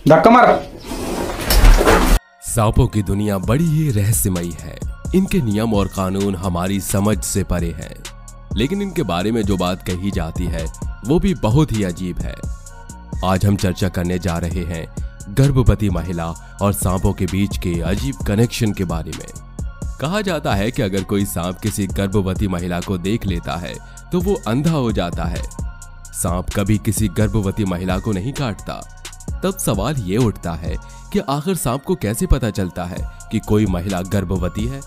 धक्का मार। सांपों की दुनिया बड़ी ही रहस्यमयी है। इनके नियम और कानून हमारी समझ से परे हैं, लेकिन इनके बारे में जो बात कही जाती है वो भी बहुत ही अजीब है। आज हम चर्चा करने जा रहे हैं गर्भवती महिला और सांपों के बीच के अजीब कनेक्शन के बारे में। कहा जाता है कि अगर कोई सांप किसी गर्भवती महिला को देख लेता है तो वो अंधा हो जाता है। सांप कभी किसी गर्भवती महिला को नहीं काटता। तब सवाल ये उठता है कि आखिर सांप को कैसे पता चलता है कि कोई महिला गर्भवती है।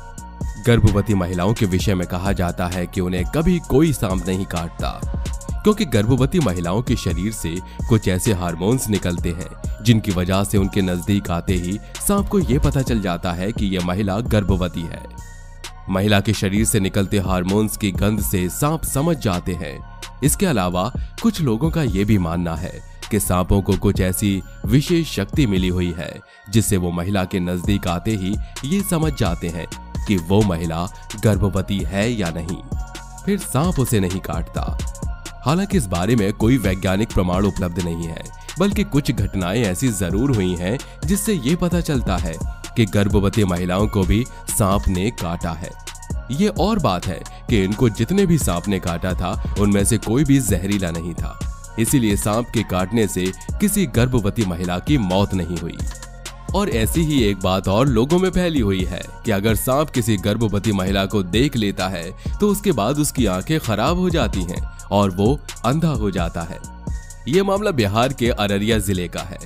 गर्भवती महिलाओं के विषय में कहा जाता है कि उन्हें कभी कोई सांप नहीं काटता, क्योंकि गर्भवती महिलाओं के शरीर से कुछ ऐसे हार्मोन्स निकलते हैं जिनकी वजह से उनके नजदीक आते ही सांप को यह पता चल जाता है कि यह महिला गर्भवती है। महिला के शरीर से निकलते हार्मोन्स की गंध से सांप समझ जाते हैं। इसके अलावा कुछ लोगों का यह भी मानना है कि सांपों को कुछ ऐसी विशेष शक्ति मिली हुई है जिससे वो महिला के नजदीक आते ही ये समझ जाते हैं कि वो महिला गर्भवती है या नहीं, फिर सांप उसे नहीं काटता। हालांकि इस बारे में कोई वैज्ञानिक प्रमाण उपलब्ध नहीं है, बल्कि कुछ घटनाएं ऐसी जरूर हुई हैं जिससे ये पता चलता है कि गर्भवती महिलाओं को भी सांप ने काटा है। ये और बात है कि इनको जितने भी सांप ने काटा था उनमें से कोई भी जहरीला नहीं था, इसीलिए सांप के काटने से किसी गर्भवती महिला की मौत नहीं हुई। और ऐसी ही एक बात और लोगों में फैली हुई है कि अगर सांप किसी गर्भवती महिला को देख लेता है तो उसके बाद उसकी आंखें खराब हो जाती हैं और वो अंधा हो जाता है। ये मामला बिहार के अररिया जिले का है,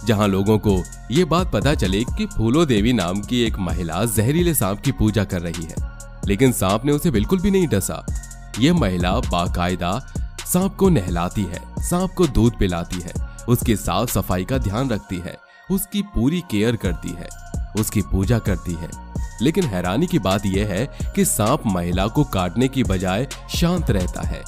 जहां लोगों को ये बात पता चली कि फूलो देवी नाम की एक महिला जहरीले सांप की पूजा कर रही है, लेकिन सांप ने उसे बिल्कुल भी नहीं डसा। ये महिला बाकायदा सांप को नहलाती है, सांप को दूध पिलाती है, उसकी साफ सफाई का ध्यान रखती है, उसकी पूरी केयर करती है, उसकी पूजा करती है। लेकिन हैरानी की बात यह है कि सांप महिला को काटने की बजाय शांत रहता है।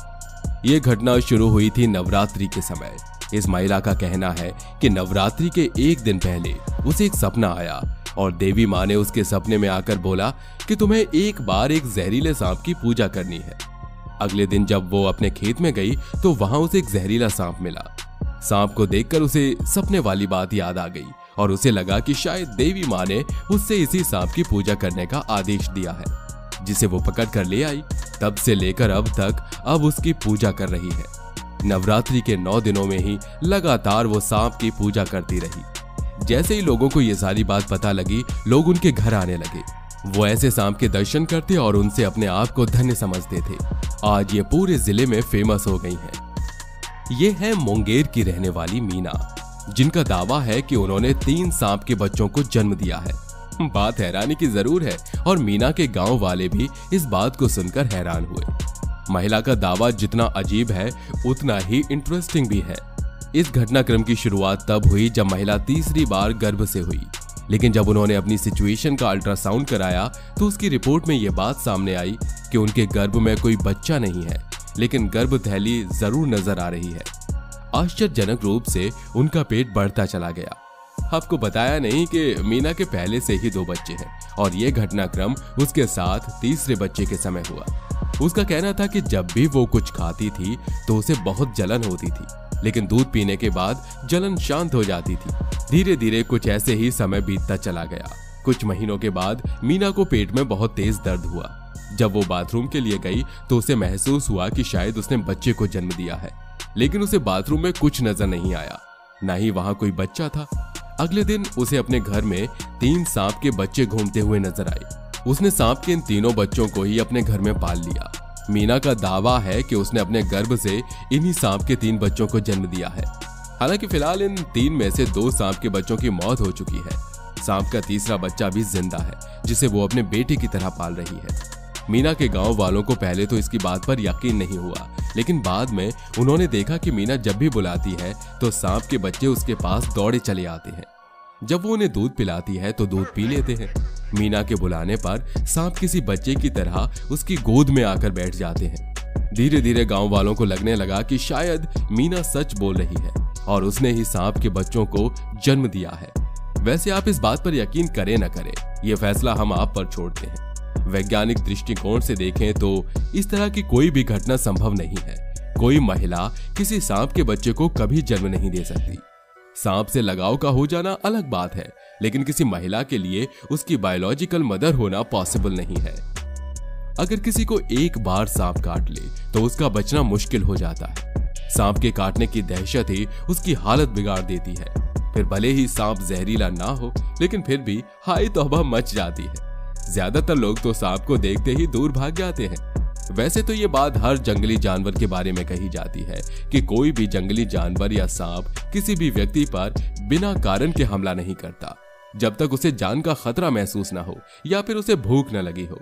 यह घटना शुरू हुई थी नवरात्रि के समय। इस महिला का कहना है कि नवरात्रि के एक दिन पहले उसे एक सपना आया और देवी माँ ने उसके सपने में आकर बोला कि तुम्हें एक बार एक जहरीले सांप की पूजा करनी है। अगले दिन जब वो अपने खेत में गई तो वहां उसे एक जहरीला सांप मिला। सांप को देखकर उसे सपने वाली बात याद आ गई और उसे लगा कि शायद देवी माँ ने उससे इसी सांप की पूजा करने का आदेश दिया है, जिसे वो पकड़ कर ले आई। तब से लेकर अब तक अब उसकी पूजा कर रही है। नवरात्रि के 9 दिनों में ही लगातार वो सांप की पूजा करती रही। जैसे ही लोगों को ये सारी बात पता लगी, लोग उनके घर आने लगे। वो ऐसे सांप के दर्शन करते और उनसे अपने आप को धन्य समझते थे। आज ये पूरे जिले में फेमस हो गई हैं। ये है मुंगेर की रहने वाली मीना, जिनका दावा है कि उन्होंने 3 सांप के बच्चों को जन्म दिया है। बात हैरानी की जरूर है और मीना के गांव वाले भी इस बात को सुनकर हैरान हुए। महिला का दावा जितना अजीब है उतना ही इंटरेस्टिंग भी है। इस घटनाक्रम की शुरुआत तब हुई जब महिला तीसरी बार गर्भ से हुई, लेकिन जब उन्होंने अपनी सिचुएशन का अल्ट्रासाउंड कराया तो उसकी रिपोर्ट में यह बात सामने आई कि उनके गर्भ में कोई बच्चा नहीं है, लेकिन गर्भ थैली जरूर नजर आ रही है। आश्चर्यजनक रूप से उनका पेट बढ़ता चला गया। आपको बताया नहीं कि मीना के पहले से ही 2 बच्चे हैं और यह घटनाक्रम उसके साथ तीसरे बच्चे के समय हुआ। उसका कहना था कि जब भी वो कुछ खाती थी तो उसे बहुत जलन होती थी, लेकिन दूध पीने के बाद जलन शांत हो जाती थी। धीरे धीरे कुछ ऐसे ही समय बीतता चला गया। कुछ महीनों के बाद मीना को पेट में बहुत तेज दर्द हुआ। जब वो बाथरूम के लिए गई तो उसे महसूस हुआ कि शायद उसने बच्चे को जन्म दिया है, लेकिन उसे बाथरूम में कुछ नजर नहीं आया, ना ही वहां कोई बच्चा था। अगले दिन उसे अपने घर में 3 सांप के बच्चे घूमते हुए नजर आए। उसने सांप के इन तीनों बच्चों को ही अपने घर में पाल लिया। मीना का दावा है कि उसने अपने गर्भ से इन्हीं सांप के 3 बच्चों को जन्म दिया है। हालांकि फिलहाल इन 3 में से 2 सांप के बच्चों की मौत हो चुकी है। सांप का तीसरा बच्चा भी जिंदा है, जिसे वो अपने बेटे की तरह पाल रही है। मीना के गांव वालों को पहले तो इसकी बात पर यकीन नहीं हुआ, लेकिन बाद में उन्होंने देखा कि मीना जब भी बुलाती है तो सांप के बच्चे उसके पास दौड़े चले आते हैं। जब वो उन्हें दूध पिलाती है तो दूध पी लेते हैं। मीना के बुलाने पर सांप किसी बच्चे की तरह उसकी गोद में आकर बैठ जाते हैं। धीरे धीरे गांव वालों को लगने लगा कि शायद मीना सच बोल रही है और उसने ही सांप के बच्चों को जन्म दिया है। वैसे आप इस बात पर यकीन करें न करें, यह फैसला हम आप पर छोड़ते हैं। वैज्ञानिक दृष्टिकोण से देखें तो इस तरह की कोई भी घटना संभव नहीं है। कोई महिला किसी सांप के बच्चे को कभी जन्म नहीं दे सकती। सांप से लगाव का हो जाना अलग बात है, लेकिन किसी महिला के लिए उसकी बायोलॉजिकल मदर होना पॉसिबल नहीं है। अगर किसी को एक बार सांप काट ले तो उसका बचना मुश्किल हो जाता है। सांप के काटने की दहशत ही उसकी हालत बिगाड़ देती है। फिर भले ही सांप जहरीला ना हो, लेकिन फिर भी हाय तौबा मच जाती है। ज्यादातर लोग तो सांप को देखते ही दूर भाग जाते हैं। वैसे तो ये बात हर जंगली जानवर के बारे में कही जाती है कि कोई भी जंगली जानवर या सांप किसी भी व्यक्ति पर बिना कारण के हमला नहीं करता। जब तक उसे जान का खतरा महसूस ना हो या फिर उसे भूख न लगी हो,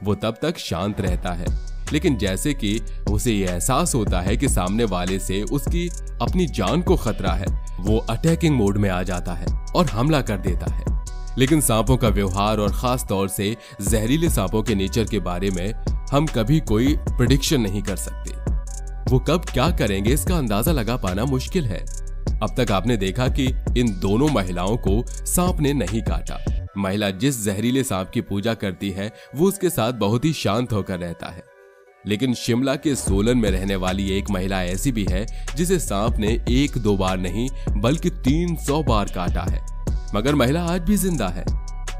वो तब तक शांत रहता है। लेकिन जैसे कि उसे ये एहसास होता है कि सामने वाले से उसकी अपनी जान को खतरा है, वो अटैकिंग मोड में आ जाता है और हमला कर देता है। लेकिन सांपों का व्यवहार और खास तौर से जहरीले सांपों के नेचर के बारे में हम कभी कोई प्रेडिक्शन नहीं कर सकते। वो कब क्या करेंगे इसका अंदाजा लगा पाना मुश्किल है। अब तक आपने देखा कि इन दोनों महिलाओं को सांप ने नहीं काटा। महिला जिस जहरीले सांप की पूजा करती है वो उसके साथ बहुत ही शांत होकर रहता है। लेकिन शिमला के सोलन में रहने वाली एक महिला ऐसी भी है जिसे सांप ने 1-2 बार नहीं बल्कि 300 बार काटा है, मगर महिला आज भी जिंदा है।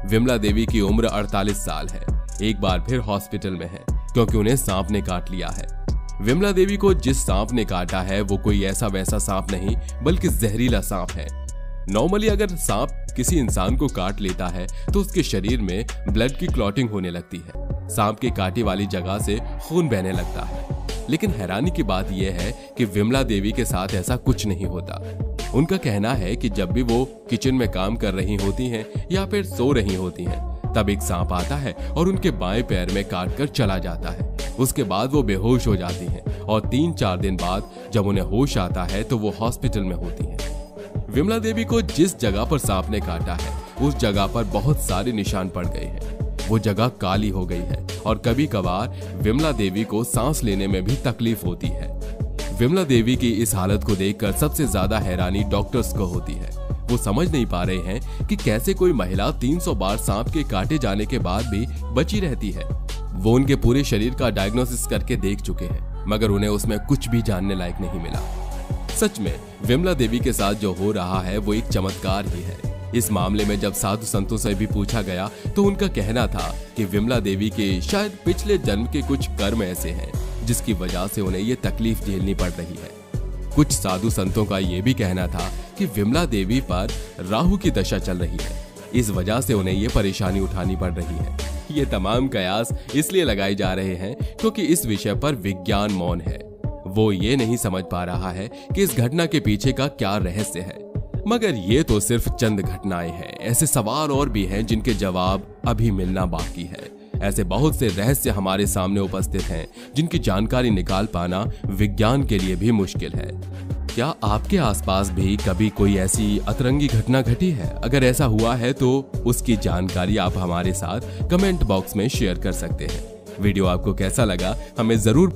विमला देवी की उम्र 48 साल है। एक बार फिर हॉस्पिटल में है क्योंकि उन्हें सांप ने काट लिया है। विमला देवी को जिस सांप ने काटा है वो कोई ऐसा वैसा सांप नहीं बल्कि जहरीला सांप है। नॉर्मली अगर सांप किसी इंसान को काट लेता है तो उसके शरीर में ब्लड की क्लॉटिंग होने लगती है, सांप के काटे वाली जगह से खून बहने लगता है। लेकिन हैरानी की बात यह है कि विमला देवी के साथ ऐसा कुछ नहीं होता। उनका कहना है कि जब भी वो किचन में काम कर रही होती हैं या फिर सो रही होती हैं, तब एक सांप आता है और उनके बाएं पैर में काट कर चला जाता है। उसके बाद वो बेहोश हो जाती हैं और 3-4 दिन बाद जब उन्हें होश आता है तो वो हॉस्पिटल में होती हैं। विमला देवी को जिस जगह पर सांप ने काटा है उस जगह पर बहुत सारे निशान पड़ गए हैं। वो जगह काली हो गई है और कभी कभार विमला देवी को सांस लेने में भी तकलीफ होती है। विमला देवी की इस हालत को देखकर सबसे ज्यादा हैरानी डॉक्टर्स को होती है। वो समझ नहीं पा रहे हैं कि कैसे कोई महिला 300 बार सांप के काटे जाने के बाद भी बची रहती है। वो उनके पूरे शरीर का डायग्नोसिस करके देख चुके हैं, मगर उन्हें उसमें कुछ भी जानने लायक नहीं मिला। सच में विमला देवी के साथ जो हो रहा है वो एक चमत्कार ही है। इस मामले में जब साधु संतों से भी पूछा गया तो उनका कहना था कि विमला देवी के शायद पिछले जन्म के कुछ कर्म ऐसे हैं जिसकी वजह से उन्हें ये तकलीफ झेलनी पड़ रही है। कुछ साधु संतों का ये भी कहना था कि विमला देवी पर राहु की दशा चल रही है, इस वजह से उन्हें ये परेशानी उठानी पड़ रही है। ये तमाम कयास इसलिए लगाए जा रहे हैं क्योंकि इस विषय पर विज्ञान मौन है। वो ये नहीं समझ पा रहा है कि इस घटना के पीछे का क्या रहस्य है। मगर ये तो सिर्फ चंद घटनाएं हैं, ऐसे सवाल और भी हैं जिनके जवाब अभी मिलना बाकी है। ऐसे बहुत से रहस्य हमारे सामने उपस्थित हैं जिनकी जानकारी निकाल पाना विज्ञान के लिए भी मुश्किल है। क्या आपके आसपास भी कभी कोई ऐसी अतरंगी घटना घटी है? अगर ऐसा हुआ है तो उसकी जानकारी आप हमारे साथ कमेंट बॉक्स में शेयर कर सकते हैं। वीडियो आपको कैसा लगा हमें जरूर